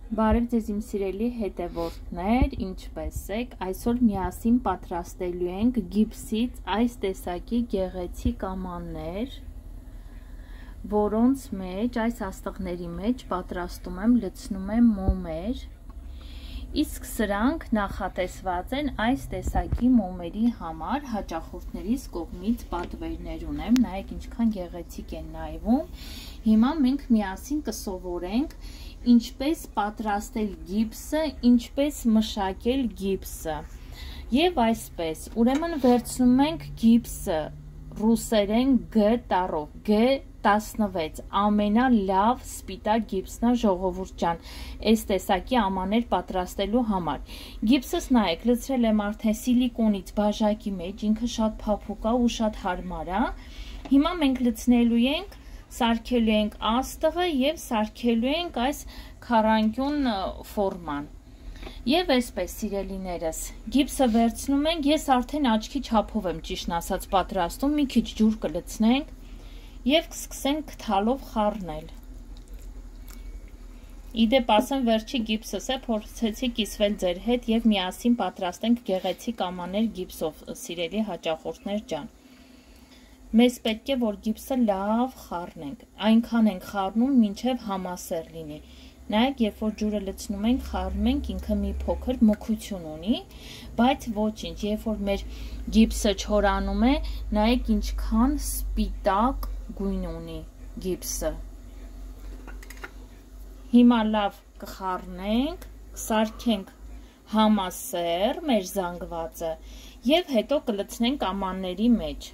Բարև ձեզ իմ սիրելի հետևորդներ, ինչպես եք, այսօր միասին պատրաստելու ենք գիպսից այս տեսակի գեղեցիկ ամաններ, որոնց մեջ, այս աստղների մեջ պատրաստում եմ, լցնում եմ մոմեր, իսկ սրանք նախատեսված են այս տեսակի մոմերի համար, հաճախորդներիս կողմից պատվերներ ունեմ, նայեք ինչքան գեղեցիկ են նայվում, հիմա մենք միասին կսովորենք ինչպես պատրաստել գիպսը, ինչպես մշակել գիպսը և այսպես, ուրեմն վերցնում ենք գիպսը ռուսերեն G տառով, G16, ամենալավ սպիտակ գիպսն է ժողովուրդ ջան, այս տեսակի ամաներ պատրաստելու համար, գիպսս նայեք, լցրել եմ արդեն սիլիկոնից բաժակի մեջ, ինքը շատ փափուկ է ու շատ հարմար է, հիմա մենք լցնելու ենք, սարքելու ենք աստղը և սարքելու ենք այս քառանկյուն ֆորման և այսպես սիրելիներս գիպսը վերցնում ենք, ես արդեն աչքի չափով եմ ճիշտն ասած պատրաստում, մի քիչ ջուր կլցնենք և կսկսենք քթալով խառնել իդեպ ասեմ վերջի գիպսս է, փորձեցի կիսվել ձեր հետ և միասին պատրաստենք գեղեցիկ ամաներ գիպսով, սիրելի հաճախորդներ ջան Մեզ պետք է, որ գիպսը լավ խառնենք, այնքան ենք խառնում, մինչև համասեռ լինի, նայեք, երբ որ ջուրը լցնում ենք, խառնում ենք, ինքը մի փոքր մուգություն ունի, բայց ոչինչ, երբ որ մեր գիպսը չորանում է, նայեք ինչքան սպիտակ գույն ունի գիպսը, հիմա լավ կխառնենք, կսարքենք համասեռ մեր զանգվածը և հետո կլցնենք ամանների մեջ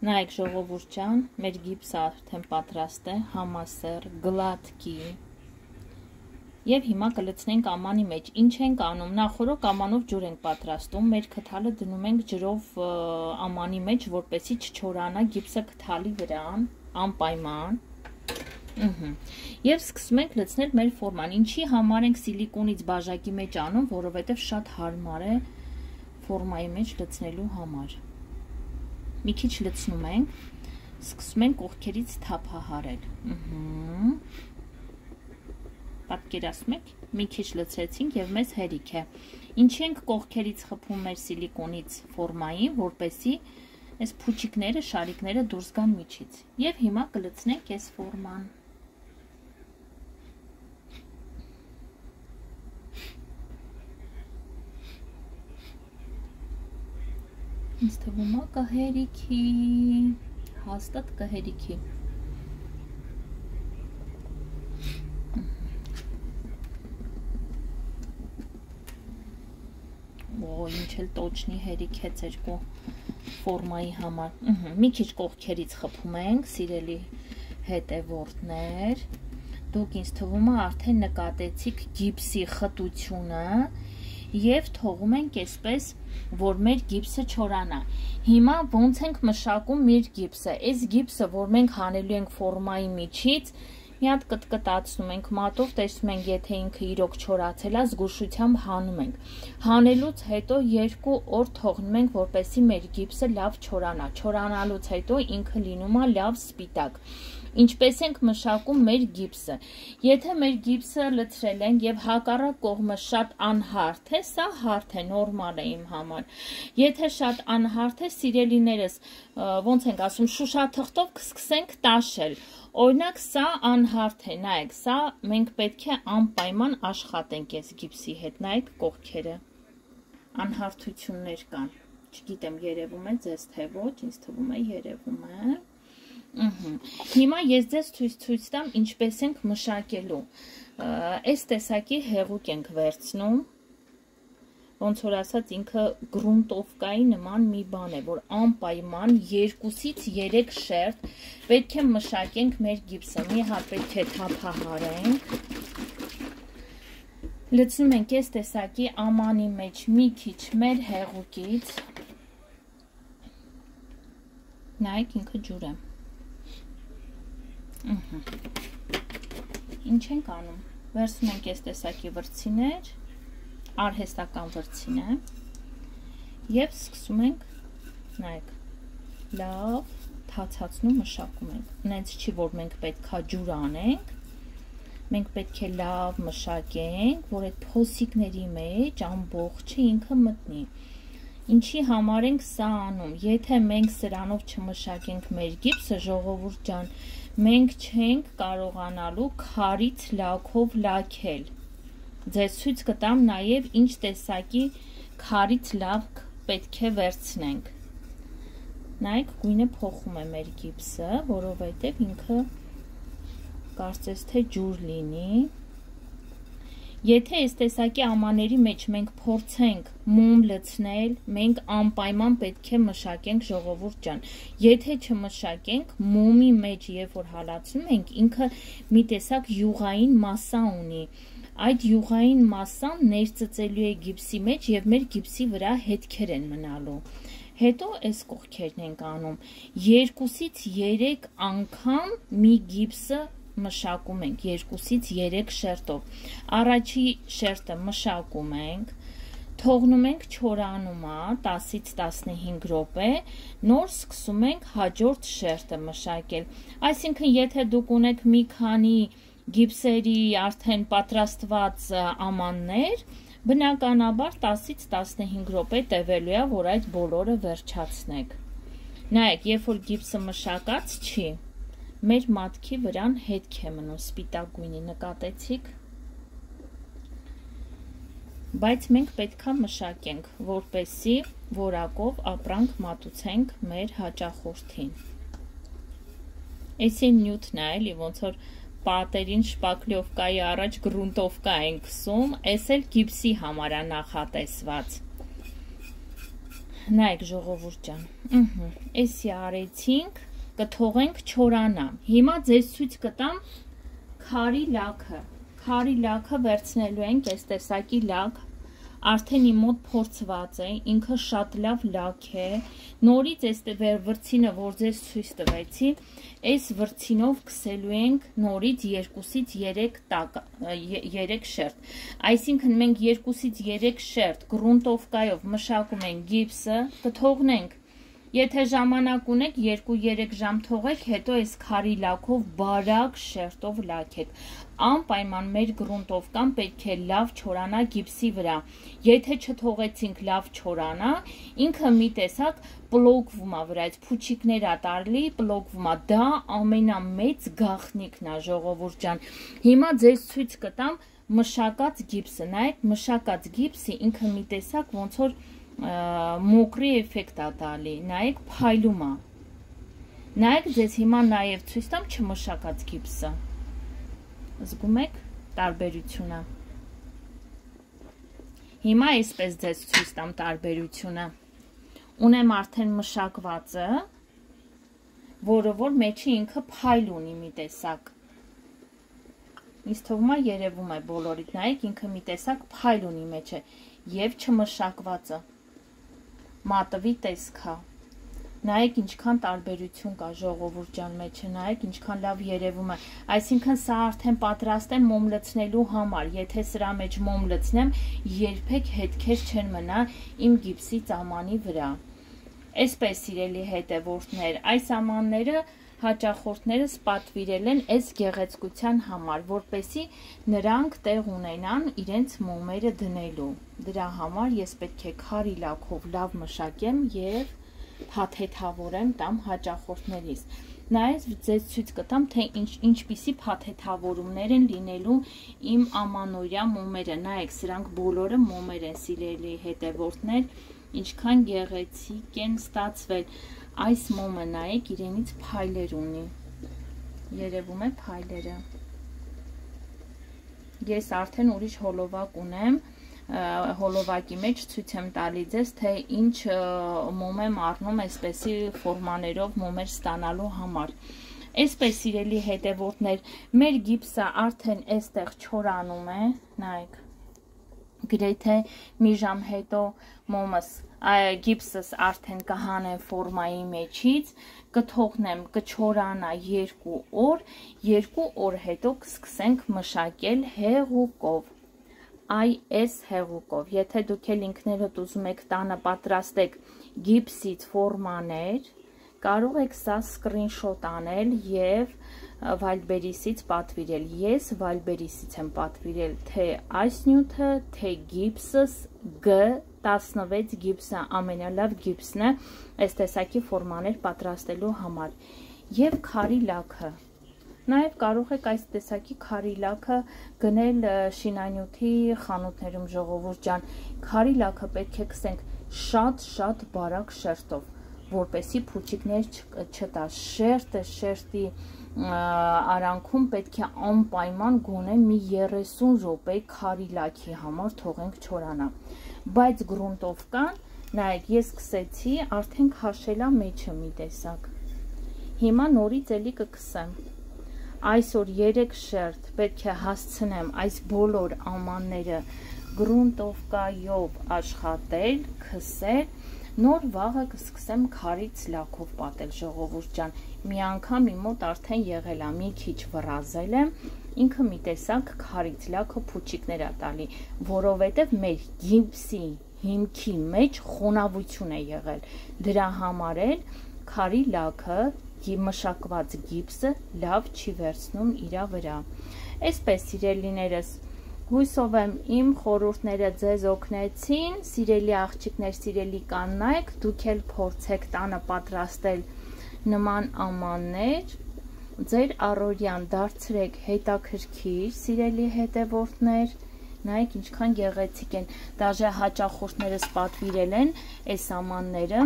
Նայեք ժողովուրդ ջան, մեր գիպսը արդեն պատրաստ է, համասեռ, գլատկի և հիմա կլցնենք ամանի մեջ, ինչ ենք անում, նախորոք ամանով ջուր ենք պատրաստում, մեր քթալը դնում ենք ջրով ամանի մեջ, որպեսզի չչորանա գիպսը քթալի վրան, անպայման և սկսում ենք լցնել մեր ֆորման, ինչի համար ենք սիլիկոնից բաժակի մեջ անում, որովհետև շատ հարմար է ֆորմայի մեջ լցնելու համար Մի քիչ լցնում ենք, սկսում ենք կողքերից թափահարել Պատկերացնում եք, մի քիչ լցրեցինք և մեզ հերիք է Ինչի ենք կողքերից խփում մեր սիլիկոնից ֆորմային, որպեսզի այս փուչիկները, շարիկները դուրս գան միջից և հիմա կլցնենք այս ֆորման Ինձ թվում է կհերիքի, հաստատ կհերիքի Ինչ էլ տոճնի հերիք է ձեր ֆորմայի համար Մի քիչ կողքերից խփում ենք, սիրելի հետևորդներ Դուք ինձ թվում է արդեն նկատեցիք գիպսի խտությունը և թողում ենք այսպես, որ մեր գիպսը չորանա Հիմա ոնց ենք մշակում մեր գիպսը Այս գիպսը, որ մենք հանելու ենք ֆորմայի միջից Մի հատ կտկտացնում ենք մատով, տեսնում ենք, եթե ինքը իրոք չորացել է, զգուշությամբ հանում ենք Հանելուց հետո 2 օր թողնում ենք, որպեսզի մեր գիպսը լավ չորանա Չորանալուց հետո ինքը լինում է լավ սպիտակ Ինչպես ենք մշակում մեր գիպսը Եթե մեր գիպսը լցրել ենք և հակառակ կողմը շատ անհարթ է, սա հարթ է, նորմալ է իմ համար Եթե շատ անհարթ է, սիրելիներս, ոնց ենք ասում, շուշաթղթով կսկսենք տաշել Օրինակ սա անհարթ է, նայեք, սա մենք պետք է անպայման աշխատենք այս գիպսի հետ, նայեք կողքերը Անհարթություններ կան, չգիտեմ երևում է ձեզ թե ոչ, ինձ թվում է երևում է Հիմա ես ձեզ ցույց տամ ինչպես ենք մշակելու Այս տեսակի հեղուկ ենք վերցնում Ոնց որ ասած ինքը գրունտովկայի նման մի բան է Որ անպայման 2-ից 3 շերտ պետք է մշակենք մեր գիպսը Մի հատ պետք է թափահարենք Լցնում ենք այս տեսակի ամանի մեջ մի քիչ մեր հեղուկից Նայեք ինքը ջուր է Ինչ ենք անում, վերցնում ենք այս տեսակի վրձիներ, արհեստական վրձին է և սկսում ենք, նայեք, լավ թացացնում մշակում ենք, նենց չի որ մենք պետք է ջուր անենք, մենք պետք է լավ մշակենք, որ այդ փոսիկների մեջ ամբողջը ինքը մտնի։ Ինչի համար ենք սա անում։ Եթե մենք սրանով չմշակենք մեր գիպսը, ժողովուրդ ջան, մենք չենք կարողանալու քարից լաքով լաքել։ Ձեզ ցույց կտամ նաև ինչ տեսակի քարից լաք պետք է վերցնենք։ Նայեք, գույնը փոխում է մեր գիպսը, որովհետև ինքը կարծես թե ջուր լինի։ Եթե այս տեսակի ամաների մեջ մենք փորձենք մոմ լցնել, մենք անպայման պետք է մշակենք, ժողովուրդ ջան։ Եթե չմշակենք, մոմի մեջ երբ որ հալածում ենք, ինքը մի տեսակ յուղային մասսա ունի։ Այդ յուղային մասսան ներծծելու է գիպսի մեջ եւ մեր գիպսի վրա հետքեր են մնալու։ Հետո այս կողքերն ենք անում 2-ից 3 անգամ մի գիպսը մշակում ենք 2-ից 3 շերտով։ Առաջի շերտը մշակում ենք, թողնում ենք չորանումա 10-ից 15 րոպե, նոր սկսում ենք հաջորդ շերտը մշակել։ Այսինքն, եթե դուք ունեք մի քանի գիպսերի արդեն պատրաստված ամաններ, բնականաբար 10-ից 15 րոպե տևելու է, որ այդ բոլորը վերջացնեք։ Նայեք, երբ որ գիպսը մշակած չի, մեր մատքի վրան հետք է մնում, սպիտակ գույնի, նկատեցիք։ Բայց մենք պետքա մշակենք, որպեսզի որակով ապրանք մատուցենք մեր հաճախորդին։ Էսի նյութն է, էլի ոնց որ պատերին շպակլյովկայի առաջ գրունտովկա ենք քսում, էս էլ գիպսի համար է նախատեսված։ Նայեք, ժողովուրդ ջան, էսի արեցինք, կթողենք չորանա։ Հիմա ձեզ ցույց կտամ քարի լաքը։ Քարի լաքը վերցնելու ենք այս տեսակի լակ, արդեն իմ մոտ փորձված է, ինքը շատ լավ լակ է։ Նորից այս վրձինը, որ ձեզ ցույց տվեցի, այս վրձինով քսելու ենք նորից 2-ից 3 շերտ։ Այսինքն մենք 2-ից 3 շերտ գրունտովկայով մշակում ենք գիպսը, կթողնենք։ Եթե ժամանակ ունեք, 2-3 ժամ թողեք, հետո այս քարի լաքով բարակ շերտով լաքեք։ Անպայման մեր գրունտովկան պետք է լավ չորանա գիպսի վրա։ Եթե չթողեցինք լավ չորանա, ինքը մի տեսակ պլոկվում է վրայից, փուչիկներ ա տարլի, պլոկվում է։ Դա ամենամեծ գաղտնիքն է, ժողովուրդ ջան։ Հիմա ձեզ ցույց կտամ մշակած գիպսը։ Նայեք, մշակած գիպսը ինքը մի տեսակ ոնց որ մոկրի էֆեկտ է տալի, նայեք փայլում է։ Նայեք, ձեզ հիմա նաև ցույց տամ չմշակած գիպսը։ Զգում եք տարբերությունը։ Հիմա այսպես ձեզ ցույց տամ տարբերությունը։ Ունեմ արդեն մշակվածը, որը որ մեջի ինքը փայլ ունի մի տեսակ։ Ինձ թվում է երևում է բոլորիդ, նայեք, ինքը մի տեսակ փայլ ունի մեջը եւ չմշակվածը։ Մատվի տեսքա։ Նայեք ինչքան տարբերություն կա, ժողովուրդ ջան, մեջը նայեք ինչքան լավ երևում է։ Այսինքն սա արդեն պատրաստ է մոմ լցնելու համար։ Եթե սրա մեջ մոմ լցնեմ, երբեք հետքեր չեն մնա իմ գիպսի ծամանի վրա։ Այսպես, սիրելի հետևորդներ, այս ամանները հաճախորդներս պատվիրել են այս գեղեցկության համար, որպեսզի նրանք տեղ ունենան իրենց մոմերը դնելու։ Դրա համար ես պետք է քարի լաքով լավ մշակեմ եւ փաթեթավորեմ տամ հաճախորդներիս։ Նայեք, ձեզ ցույց կտամ, թե ինչպիսի փաթեթավորումներ են լինելու իմ ամանորյա մոմերը։ Նայեք, սրանք բոլորը մոմեր են, սիրելի հետևորդներ, ինչքան գեղեցիկ են ստացվել։ Այս մոմը նայեք, իրենից փայլեր ունի։ Երևում է փայլերը։ Ես արդեն ուրիշ հոլովակ ունեմ, հոլովակի մեջ ցույց եմ տալի ձեզ, թե ինչ մոմ եմ առնում այսպեսի ֆորմաներով մոմեր ստանալու համար։ Այսպես, սիրելի հետևորդներ, մեր գիպսը արդեն այստեղ չորանում է, նայեք։ Գրեթե մի ժամ հետո մոմս գիպսս արդեն կհանեմ ֆորմայի մեջից, կթողնեմ կչորանա 2 օր, 2 օր հետո կսկսենք մշակել հեղուկով, այս հեղուկով։ Եթե դուք էլ ինքներդ ուզում եք տանը պատրաստեք գիպսից ֆորմաներ, կարող եք սա սկրինշոտ անել եւ Wildberries-ից պատվիրել։ Ես Wildberries-ից եմ պատվիրել թե այս նյութը, թե գիպսս G16 գիպսը ամենալավ գիպսն է այս տեսակի ֆորմաներ պատրաստելու համար։ Եվ քարի լաքը։ Նաև կարող եք այս տեսակի քարի լաքը գնել շինանյութի խանութներում, ժողովուրդ ջան։ Քարի լաքը պետք է գցենք շատ բարակ շերտով, որպեսզի փուչիկներ չտա։ Շերտի արանքում պետք է անպայման գոնե մի 30 րոպե քարի լաքի համար թողենք չորանա։ Բայց գրունտով կան, նայեք, ես սկսեցի, արդեն քաշելա մեջը մի տեսակ։ Հիմա նորից էլի կքսեմ։ Այսօր 3 շերտ պետք է հասցնեմ այս բոլոր ամանները գրունտովկայով աշխատել, քսել, նոր վաղը կսկսեմ քարից լաքով պատել, ժողովուրդ ջան։ Մի անգամ իմ մոտ արդեն եղել է, մի քիչ վռազել եմ, ինքը մի տեսակ քարից լաքը փուչիկներ է տալի, որովհետև մեր գիպսի հիմքի մեջ խոնավություն է եղել։ Դրա համար էլ քարի լաքը մշակված գիպսը լավ չի վերցնում իրա վրա։ Այսպես, սիրելիներս, հույսով եմ իմ խորհուրդները ձեզ օգնեցին, սիրելի աղջիկներ, սիրելի կանայք, դուք էլ փորձեք տանը պատրաստել նման ամաններ, ձեր առօրյան դարձրեք հետաքրքիր, սիրելի հետևորդներ, նայեք ինչքան գեղեցիկ են, դաժե հաճախորդներս պատվիրել են այս ամանները,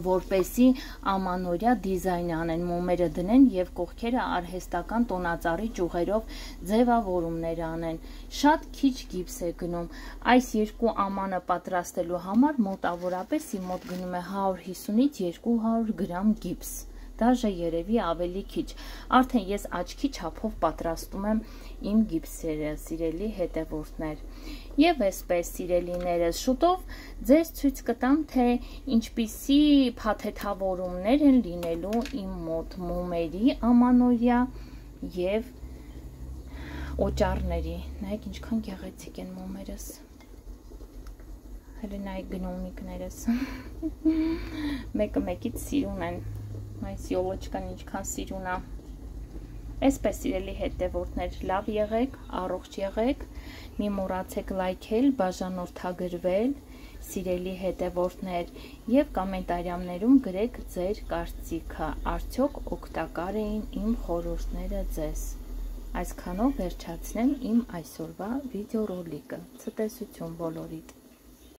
որպեսի ամանորյա դիզայն անեն, մոմերը դնեն եւ կողքերը արհեստական տոնածառի ճյուղերով ձևավորումներ անեն։ Շատ քիչ գիպս է գնում։ Այս երկու ամանը պատրաստելու համար մոտավորապես իմ մոտ գնում է 150-ից 200 գրամ գիպս։ Դաժե երևի ավելի քիչ։ Արդեն ես աչքի չափով պատրաստում եմ իմ գիպսերը, սիրելի հետևորդներ։ Եվ այսպես, սիրելիներս, շուտով ձեզ ցույց կտամ, թե ինչպիսի փաթեթավորումներ են լինելու իմ մոտ մոմերի ամանորյա եւ օճառների։ Նայեք ինչքան գեղեցիկ են մոմերս։ Հələ նայեք գնոմիկներս։ Մեկը մեկից սիրուն են։ Այս յոլոչկան ինչքան սիրուն է։ Այսպես, սիրելի հետևորդներ, լավ եղեք, առողջ եղեք, մի մոռացեք լայքել, բաժանորդագրվել, սիրելի հետևորդներ, եւ կոմենտարիաներում գրեք ձեր կարծիքը, արդյոք օգտակար էին իմ խորհուրդները ձեզ։ Այսքանով վերջացնեմ իմ այսօրվա վիդեորոլիկը։ Ցտեսություն բոլորիդ։